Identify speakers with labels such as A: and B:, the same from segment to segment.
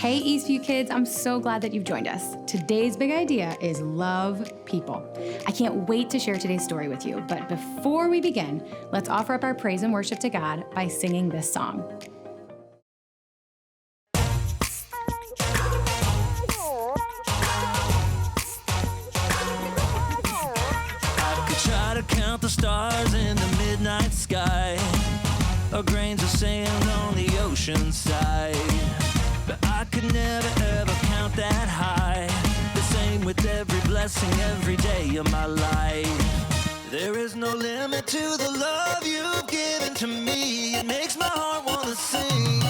A: Hey Eastview kids, I'm so glad that you've joined us. Today's big idea is love people. I can't wait to share today's story with you, but before we begin, let's offer up our praise and worship to God by singing this song.
B: I could try to count the stars in the midnight sky, or grains of sand on the ocean side. But I could never ever count that high. The same with every blessing every day of my life. There is no limit to the love you've given to me. It makes my heart wanna sing.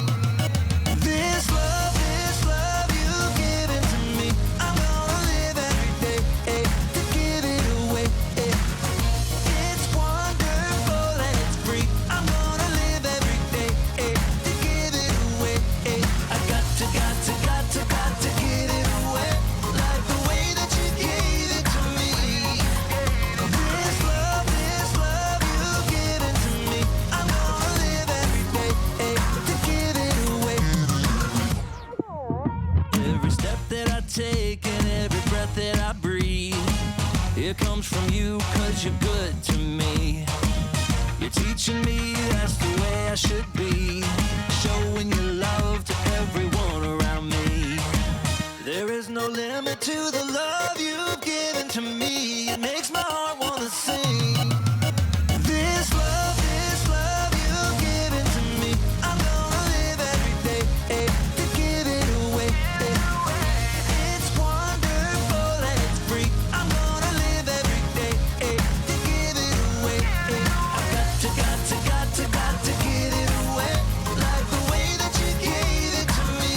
B: This love you've given to me. I'm gonna live every day to give it away. It's wonderful and it's free. I'm gonna live every day to give it away. I got to give it away, like the way that you gave it to me. This love you've given to me. I'm gonna live every day to give it away. Every step that I take and every breath that I breathe, it comes from you, 'cause you're good to me. You're teaching me that's the way I should be, showing your love to everyone around me. There is no limit to the love you've given to me. It makes my heart wanna sing. This love you've given to me. I'm gonna live every day to give it away. It's wonderful and it's free. I'm gonna live every day to give it away. I got to give it away, like the way that you gave it to me.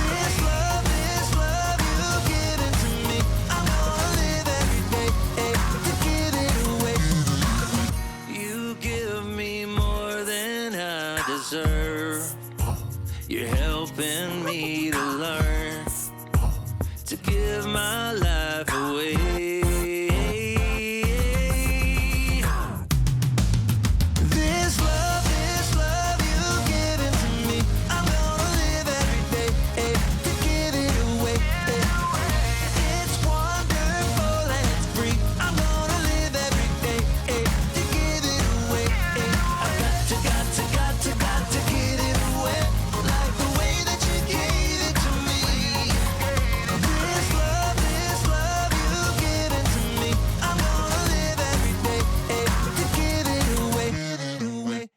B: This love you've given to me. I'm gonna live every day to give it away. You give me more than I deserve. You're helping me to learn to give my life away. This love you've given to me. I'm gonna live every day to give it away. It's wonderful and it's free. I'm gonna live every day to give it away. I got to give it away, like the way that you gave it to me. This love you've given to me. I'm gonna live every day to give it away.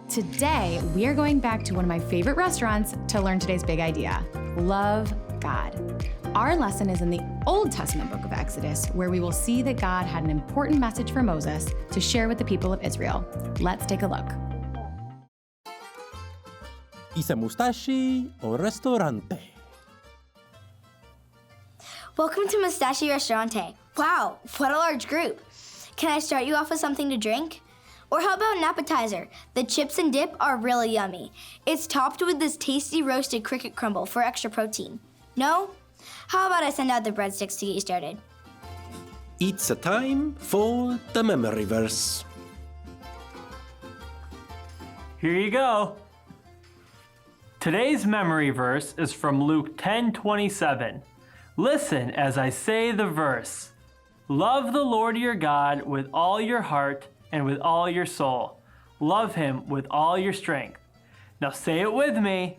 A: Today, we are going back to one of my favorite restaurants to learn today's big idea, love God. Our lesson is in the Old Testament book of Exodus, where we will see that God had an important message for Moses to share with the people of Israel. Let's take a look.
C: Isa Mustachi o Ristorante.
D: Welcome to Mustachi Ristorante. Wow, what a large group. Can I start you off with something to drink? Or how about an appetizer? The chips and dip are really yummy. It's topped with this tasty roasted cricket crumble for extra protein. No? How about I send out the breadsticks to get you started?
C: It's a time for the memory verse.
E: Here you go. Today's memory verse is from Luke 10:27. Listen as I say the verse. Love the Lord your God with all your heart and with all your soul. Love him with all your strength. Now say it with me.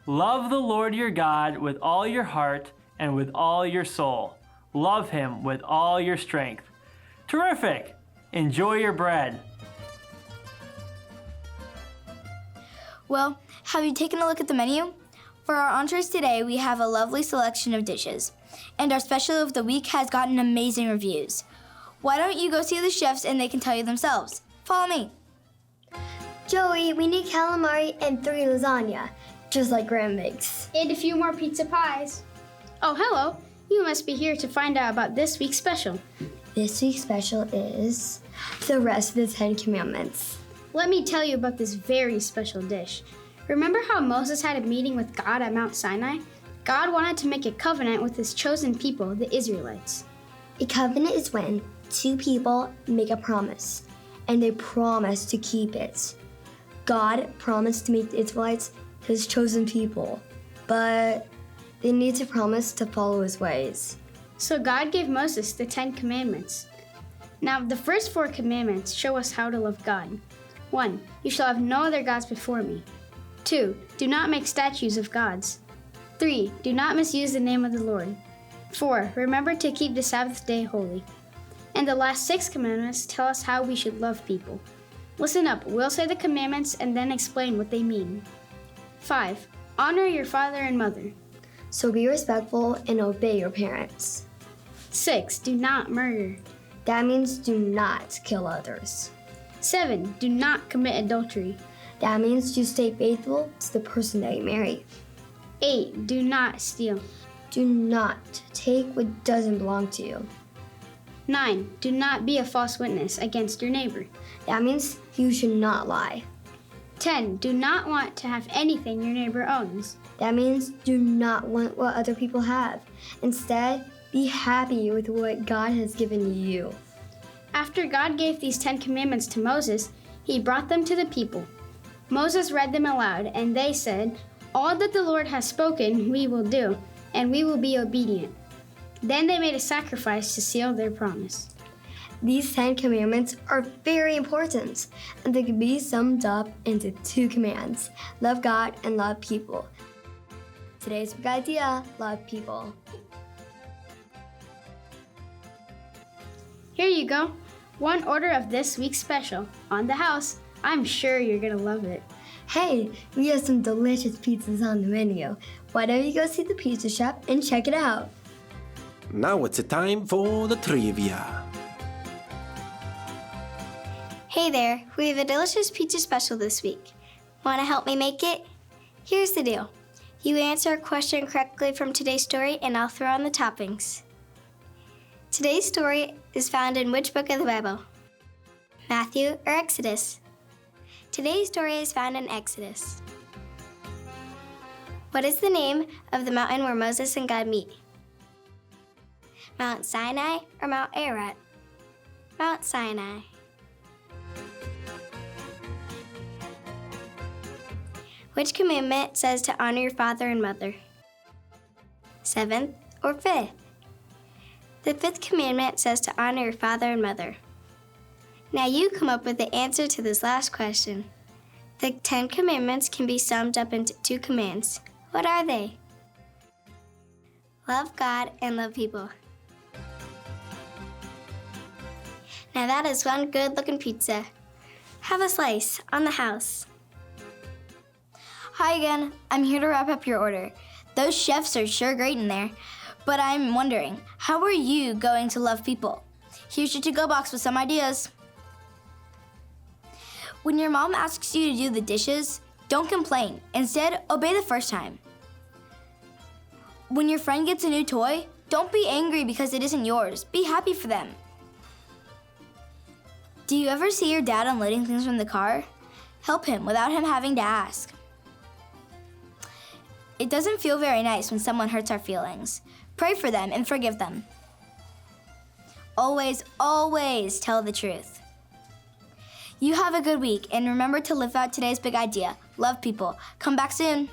E: Love the Lord your God with all your heart and with all your soul. Love him with all your strength. Terrific! Enjoy your bread.
D: Well, have you taken a look at the menu? For our entrees today, we have a lovely selection of dishes. And our special of the week has gotten amazing reviews. Why don't you go see the chefs and they can tell you themselves? Follow me.
F: Joey, we need calamari and 3 lasagna, just like Graham makes.
G: And a few more pizza pies. Oh, hello. You must be here to find out about this week's special.
F: This week's special is the rest of the 10 Commandments.
G: Let me tell you about this very special dish. Remember how Moses had a meeting with God at Mount Sinai? God wanted to make a covenant with his chosen people, the Israelites.
F: A covenant is when 2 people make a promise, and they promise to keep it. God promised to make the Israelites his chosen people, but they need to promise to follow his ways.
G: So God gave Moses the 10 Commandments. Now, the first 4 commandments show us how to love God. 1. You shall have no other gods before me. 2. Do not make statues of gods. 3. Do not misuse the name of the Lord. 4. Remember to keep the Sabbath day holy. And the last 6 commandments tell us how we should love people. Listen up, we'll say the commandments and then explain what they mean. 5. Honor your father and mother.
F: So be respectful and obey your parents.
G: 6. Do not murder.
F: That means do not kill others.
G: 7. Do not commit adultery.
F: That means you stay faithful to the person that you marry.
G: 8. Do not steal.
F: Do not take what doesn't belong to you.
G: 9. Do not be a false witness against your neighbor.
F: That means you should not lie.
G: 10. Do not want to have anything your neighbor owns.
F: That means do not want what other people have. Instead, be happy with what God has given you.
G: After God gave these 10 commandments to Moses, he brought them to the people. Moses read them aloud, and they said, "All that the Lord has spoken we will do, and we will be obedient." Then they made a sacrifice to seal their promise.
F: These 10 commandments are very important, and they can be summed up into 2 commands: love God and love people. Today's big idea: love people.
G: Here you go. 1 order of this week's special on the house. I'm sure you're gonna love it.
F: Hey, we have some delicious pizzas on the menu. Why don't you go see the pizza shop and check it out?
C: Now it's time for the trivia.
D: Hey there, we have a delicious pizza special this week. Want to help me make it? Here's the deal. You answer a question correctly from today's story and I'll throw on the toppings. Today's story is found in which book of the Bible? Matthew or Exodus? Today's story is found in Exodus. What is the name of the mountain where Moses and God meet? Mount Sinai or Mount Ararat? Mount Sinai. Which commandment says to honor your father and mother? 7th or 5th? The 5th commandment says to honor your father and mother. Now you come up with the answer to this last question. The 10 commandments can be summed up into 2 commands. What are they? Love God and love people. Now that is one good-looking pizza. Have a slice on the house. Hi again, I'm here to wrap up your order. Those chefs are sure great in there, but I'm wondering, how are you going to love people? Here's your to-go box with some ideas. When your mom asks you to do the dishes, don't complain. Instead, obey the first time. When your friend gets a new toy, don't be angry because it isn't yours. Be happy for them. Do you ever see your dad unloading things from the car? Help him without him having to ask. It doesn't feel very nice when someone hurts our feelings. Pray for them and forgive them. Always, always tell the truth. You have a good week, and remember to live out today's big idea. Love people. Come back soon.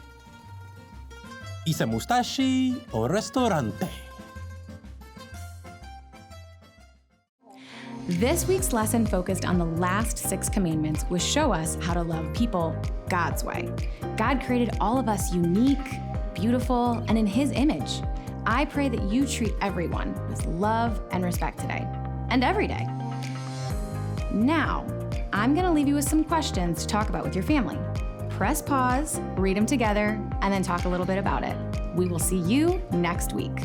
C: Isa Mustachi o Ristorante.
A: This week's lesson focused on the last 6 commandments, which show us how to love people God's way. God created all of us unique, beautiful, and in His image. I pray that you treat everyone with love and respect today and every day. Now, I'm going to leave you with some questions to talk about with your family. Press pause, read them together, and then talk a little bit about it. We will see you next week.